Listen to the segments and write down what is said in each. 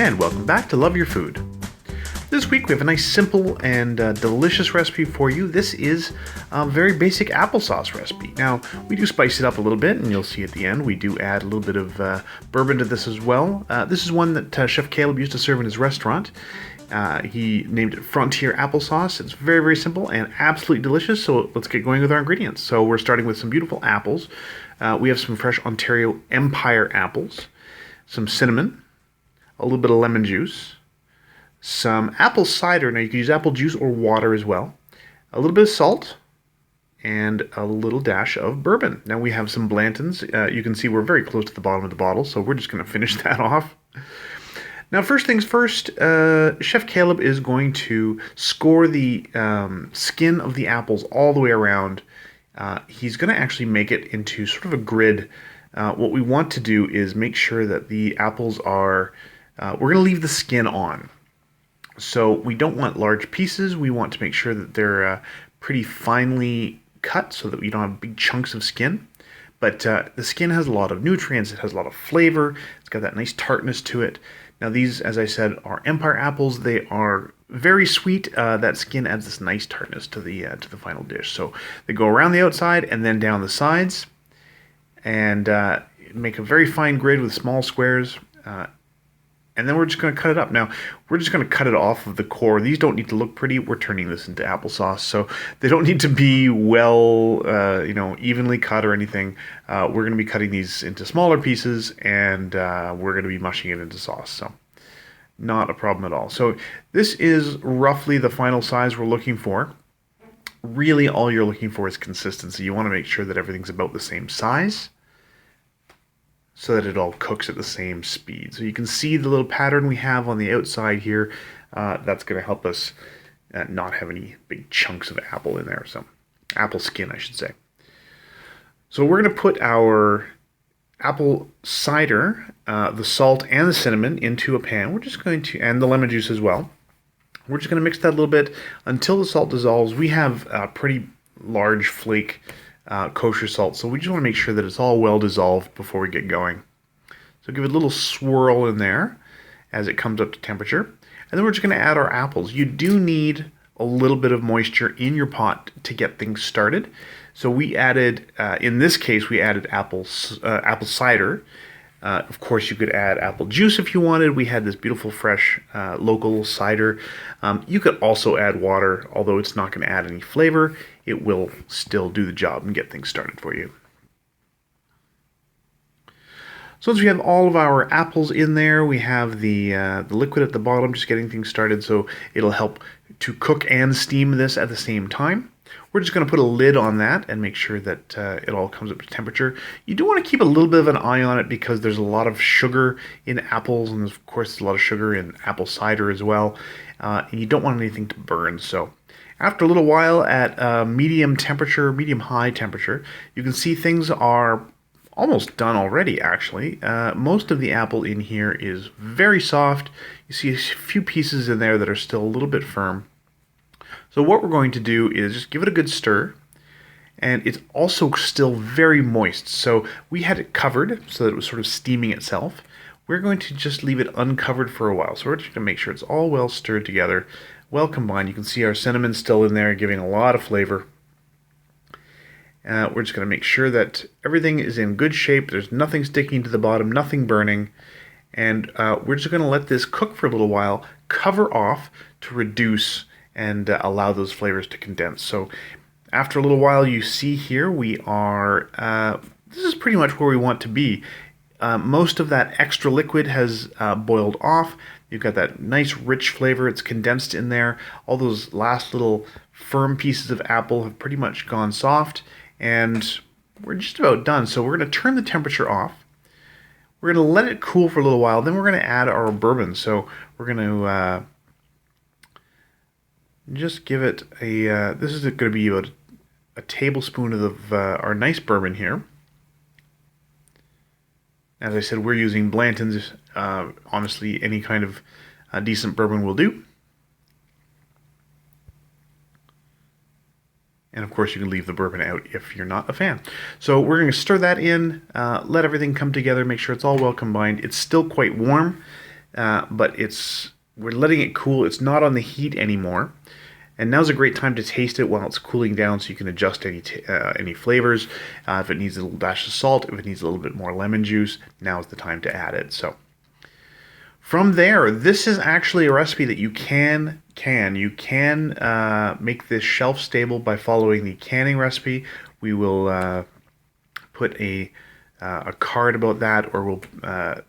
and welcome back to Love Your Food. This week we have a nice simple and delicious recipe for you. This is a very basic applesauce recipe. Now, we do spice it up a little bit, and you'll see at the end we do add a little bit of bourbon to this as well. This is one that Chef Caleb used to serve in his restaurant. He named it Frontier Applesauce. It's very, very simple and absolutely delicious, so let's get going with our ingredients. So we're starting with some beautiful apples. We have some fresh Ontario Empire apples, some cinnamon, a little bit of lemon juice, some apple cider. Now you can use apple juice or water as well, a little bit of salt, and a little dash of bourbon. Now we have some Blanton's. You can see we're very close to the bottom of the bottle, so we're just going to finish that off. Now, first things first, Chef Caleb is going to score the skin of the apples all the way around. He's going to actually make it into sort of a grid. What we want to do is make sure that the apples are, we're going to leave the skin on. So we don't want large pieces. We want to make sure that they're pretty finely cut so that we don't have big chunks of skin. But the skin has a lot of nutrients. It has a lot of flavor. It's got that nice tartness to it. Now these, as I said, are Empire apples. They are very sweet. That skin adds this nice tartness to the final dish. So they go around the outside and then down the sides, and make a very fine grid with small squares. And then we're just going to cut it up. Now, we're just going to cut it off of the core. These don't need to look pretty. We're turning this into applesauce, so they don't need to be well, evenly cut or anything. We're going to be cutting these into smaller pieces, and we're going to be mushing it into sauce, so not a problem at all. So this is roughly the final size we're looking for. Really, all you're looking for is consistency. You want to make sure that everything's about the same size, so that it all cooks at the same speed. So you can see the little pattern we have on the outside here. That's going to help us not have any big chunks of apple in there. So apple skin, I should say. So we're going to put our apple cider, the salt and the cinnamon into a pan. We're just going to, and the lemon juice as well. We're just going to mix that a little bit until the salt dissolves. We have a pretty large flake kosher salt, so we just want to make sure that it's all well dissolved before we get going. So give it a little swirl in there as it comes up to temperature, and then we're just going to add our apples. You do need a little bit of moisture in your pot to get things started. So we added, in this case, we added apple cider. Of course, you could add apple juice if you wanted. We had this beautiful, fresh, local cider. You could also add water, although it's not going to add any flavor. It will still do the job and get things started for you. So once we have all of our apples in there, we have the liquid at the bottom, just getting things started, so it'll help to cook and steam this at the same time. We're just going to put a lid on that and make sure that it all comes up to temperature. You do want to keep a little bit of an eye on it because there's a lot of sugar in apples, and of course there's a lot of sugar in apple cider as well, and you don't want anything to burn. So after a little while at medium-high temperature, you can see things are almost done already, actually. Most of the apple in here is very soft. You see a few pieces in there that are still a little bit firm. So what we're going to do is just give it a good stir, and it's also still very moist. So we had it covered so that it was sort of steaming itself. We're going to just leave it uncovered for a while. So we're just going to make sure it's all well stirred together, well combined. You can see our cinnamon still in there, giving a lot of flavor. We're just going to make sure that everything is in good shape. There's nothing sticking to the bottom, nothing burning. And we're just going to let this cook for a little while, cover off to reduce and allow those flavors to condense. So after a little while, you see here we are, this is pretty much where we want to be. Most of that extra liquid has boiled off. You've got that nice rich flavor. It's condensed in there. All those last little firm pieces of apple have pretty much gone soft, and we're just about done. So we're going to turn the temperature off. We're going to let it cool for a little while. Then we're going to add our bourbon. So we're going to just give it a, this is going to be about a tablespoon of our nice bourbon here. As I said, we're using Blanton's. Honestly, any kind of decent bourbon will do. And of course, you can leave the bourbon out if you're not a fan. So we're going to stir that in, let everything come together, make sure it's all well combined. It's still quite warm. but we're letting it cool. It's not on the heat anymore. And now's a great time to taste it while it's cooling down, so you can adjust any flavors. If it needs a little dash of salt, if it needs a little bit more lemon juice, now's the time to add it. So from there, this is actually a recipe that you can make this shelf stable by following the canning recipe. We will put a card about that, or we'll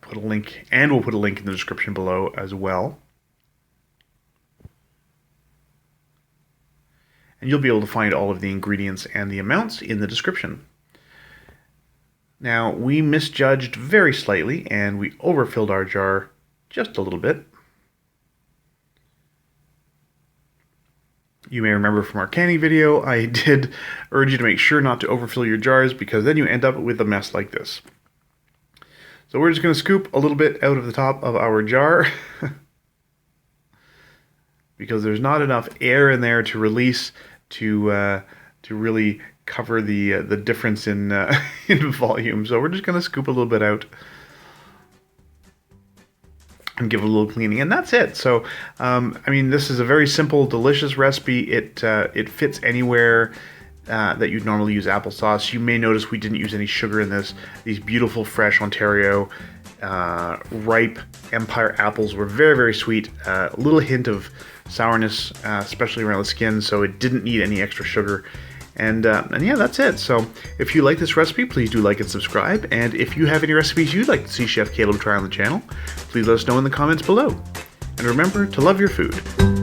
put a link, and we'll put a link in the description below as well. And you'll be able to find all of the ingredients and the amounts in the description. Now, we misjudged very slightly, and we overfilled our jar just a little bit. You may remember from our canning video, I did urge you to make sure not to overfill your jars, because then you end up with a mess like this. So we're just going to scoop a little bit out of the top of our jar because there's not enough air in there to release to really cover the difference in in volume. So we're just going to scoop a little bit out and give it a little cleaning, and that's it. So I mean, this is a very simple, delicious recipe. It fits anywhere that you'd normally use applesauce. You may notice we didn't use any sugar in this. These beautiful, fresh Ontario ripe Empire apples were very, very sweet. A little hint of sourness, especially around the skin, so it didn't need any extra sugar. And yeah, that's it. So if you like this recipe, please do like and subscribe. And if you have any recipes you'd like to see Chef Caleb try on the channel, please let us know in the comments below. And remember to love your food.